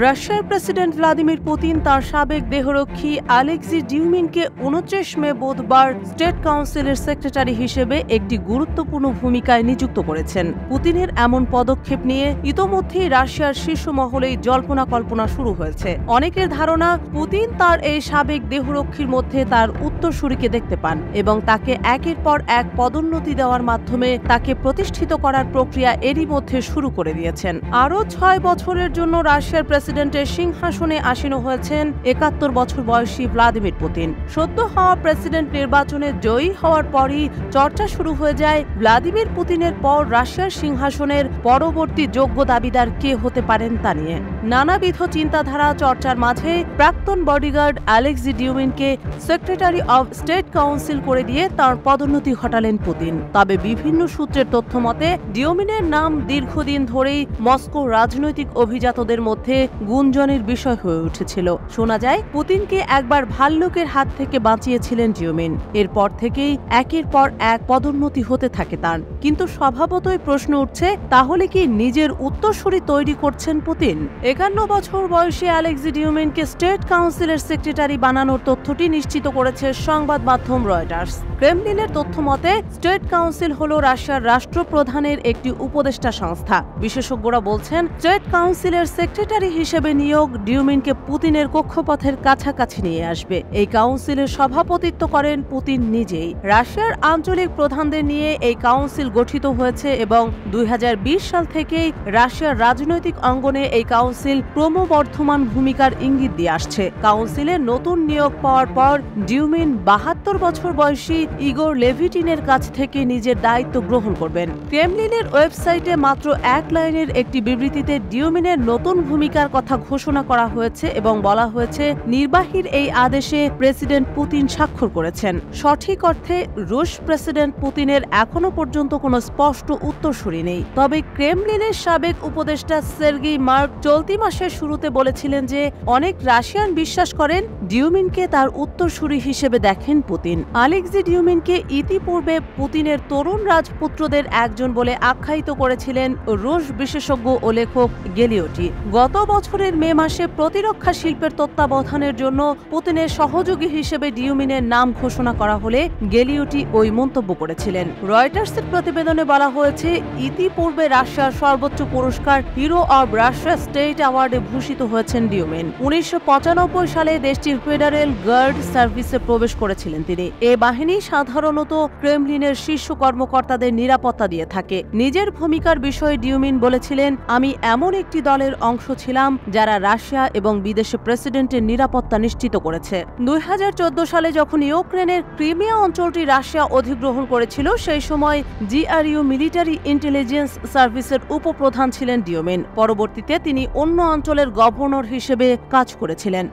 রাশিয়ার president Vladimir Putin তার সাবেক দেহরক্ষী আলেক্সি ডিউমিনকে ২৯ মে বুধবার স্টেট কাউন্সিলের সেক্রেটারি হিসেবে একটি গুরুত্বপূর্ণ ভূমিকায় নিযুক্ত করেছেন। পুতিনের এমন পদক্ষেপ নিয়ে ইতোমধ্যেই রাশিয়ার শীর্ষ মহলেই জল্পনা কল্পনা শুরু হয়েছে। অনেকের ধারণা পুতিন তার এই সাবেক দেহরক্ষীর মধ্যে তার উত্তরসূরিকে দেখতে পান এবং তাকে একের পর এক পদোন্নতি দেওয়ার মাধ্যমে তাকে প্রতিষ্ঠিত করার প্রক্রিয়া এরই মধ্যে শুরু করে দিয়েছেন। আরও ৬ বছরের জন্য রাশিয়ার প্রেসিডেন্টের সিংহাসনে আসীন হয়েছেন ৭১ বছর বয়সী ভ্লাদিমির পুতিন। সদ্য হওয়া প্রেসিডেন্ট নির্বাচনে জয়ী হওয়ার পরই চর্চা শুরু হয়ে যায় ভ্লাদিমির পুতিনের পর রাশিয়ার সিংহাসনের পরবর্তী যোগ্য দাবিদার কে হতে পারেন তা নিয়ে। নানাবিধ চিন্তাধারা চর্চার মাঝে প্রাক্তন বডিগার্ড আলেক্সি ডিউমিনকে সেক্রেটারি অব স্টেট কাউন্সিল করে দিয়ে তার পদোন্নতি ঘটালেন পুতিন। তবে বিভিন্ন সূত্রের তথ্য মতে ডিউমিনের নাম দীর্ঘদিন ধরেই মস্কো রাজনৈতিক অভিজাতদের মধ্যে গুঞ্জনের বিষয় হয়ে উঠেছিল। শোনা যায় পুতিনকে একবার ভাল্লুকের হাত থেকে বাঁচিয়েছিলেন ডিউমিন। এরপর থেকেই একের পর এক পদোন্নতি হতে থাকে তার। কিন্তু স্বভাবতই প্রশ্ন উঠছে, তাহলে কি নিজের উত্তরসূরি তৈরি করছেন পুতিন? ৫১ বছর বয়সী আলেক্সি ডিউমিনকে স্টেট কাউন্সিলের সেক্রেটারি বানানোর তথ্যটি নিশ্চিত করেছে সংবাদ মাধ্যম রয়টার্স। ক্রেমলিনের তথ্য মতে স্টেট কাউন্সিল হল রাশিয়ার রাষ্ট্রপ্রধানের একটি উপদেষ্টা সংস্থা। বিশেষজ্ঞরা বলছেন স্টেট কাউন্সিলের সেক্রেটারি হিসেবে নিয়োগ ডিউমিনকে পুতিনের কক্ষপথের কাছাকাছি নিয়ে আসবে। এই কাউন্সিলের সভাপতিত্ব করেন পুতিন নিজেই। রাশিয়ার আঞ্চলিক প্রধানদের নিয়ে এই কাউন্সিল গঠিত হয়েছে এবং ২০২০ সাল থেকেই রাশিয়ার রাজনৈতিক অঙ্গনে এই কাউন্সিল ক্রমবর্ধমান ভূমিকার ইঙ্গিত দিয়ে আসছে। কাউন্সিলের নতুন নিয়োগ পাওয়ার পর ডিউমিন ৭২ বছর বয়সী ইগোর লেভিটিনের কাছ থেকে নিজের দায়িত্ব গ্রহণ করবেন। ক্রেমলিনের ওয়েবসাইটে মাত্র এক লাইনের একটি বিবৃতিতে ডিউমিনের নতুন ভূমিকার কথা ঘোষণা করা হয়েছে এবং বলা হয়েছে নির্বাহীর এই আদেশে প্রেসিডেন্ট পুতিন স্বাক্ষর করেছেন। সঠিক অর্থে রুশ প্রেসিডেন্ট পুতিনের এখনো পর্যন্ত কোনো স্পষ্ট উত্তরসূরি নেই। তবে ক্রেমলিনের সাবেক উপদেষ্টা সের্গেই মার্ক চলতি মাসের শুরুতে বলেছিলেন যে অনেক রাশিয়ান বিশ্বাস করেন ডিউমিনকে তার উত্তরসূরি হিসেবে দেখেন পুতিন। আলেক্সি ডিউমিনকে ইতিপূর্বে পুতিনের তরুণ রাজপুত্রদের একজন বলে আখ্যায়িত করেছিলেন রুশ বিশেষজ্ঞ ও লেখক গেলিওটি। গত বছরের মে মাসে প্রতিরক্ষা শিল্পের তত্ত্বাবধানের জন্য পুতিনের সহযোগী হিসেবে ডিউমিনের নাম ঘোষণা করা হলে গেলিওটি ওই মন্তব্য করেছিলেন। রয়টার্সের প্রতিবেদনে বলা হয়েছে ইতিপূর্বে রাশিয়ার সর্বোচ্চ পুরস্কার হিরো অব রাশিয়া স্টেট অ্যাওয়ার্ডে ভূষিত হয়েছেন ডিউমিন। ১৯৯৫ সালে দেশটির ফেডারেল গার্ড সার্ভিসে প্রবেশ করেছিলেন তিনি। এ বাহিনী সাধারণত ক্রেমলিনের শীর্ষ কর্মকর্তাদের নিরাপত্তা দিয়ে থাকে। নিজের ভূমিকার বিষয়ে ডিউমিন বলেছিলেন, আমি এমন একটি দলের অংশ ছিলাম যারা রাশিয়া এবং বিদেশে প্রেসিডেন্টের নিরাপত্তা নিশ্চিত করেছে। ২০১৪ সালে যখন ইউক্রেনের ক্রিমিয়া অঞ্চলটি রাশিয়া অধিগ্রহণ করেছিল, সেই সময় জিআরইউ মিলিটারি ইন্টেলিজেন্স সার্ভিসের উপপ্রধান ছিলেন ডিউমিন। পরবর্তীতে তিনি অন্য অঞ্চলের গভর্নর হিসেবে কাজ করেছিলেন।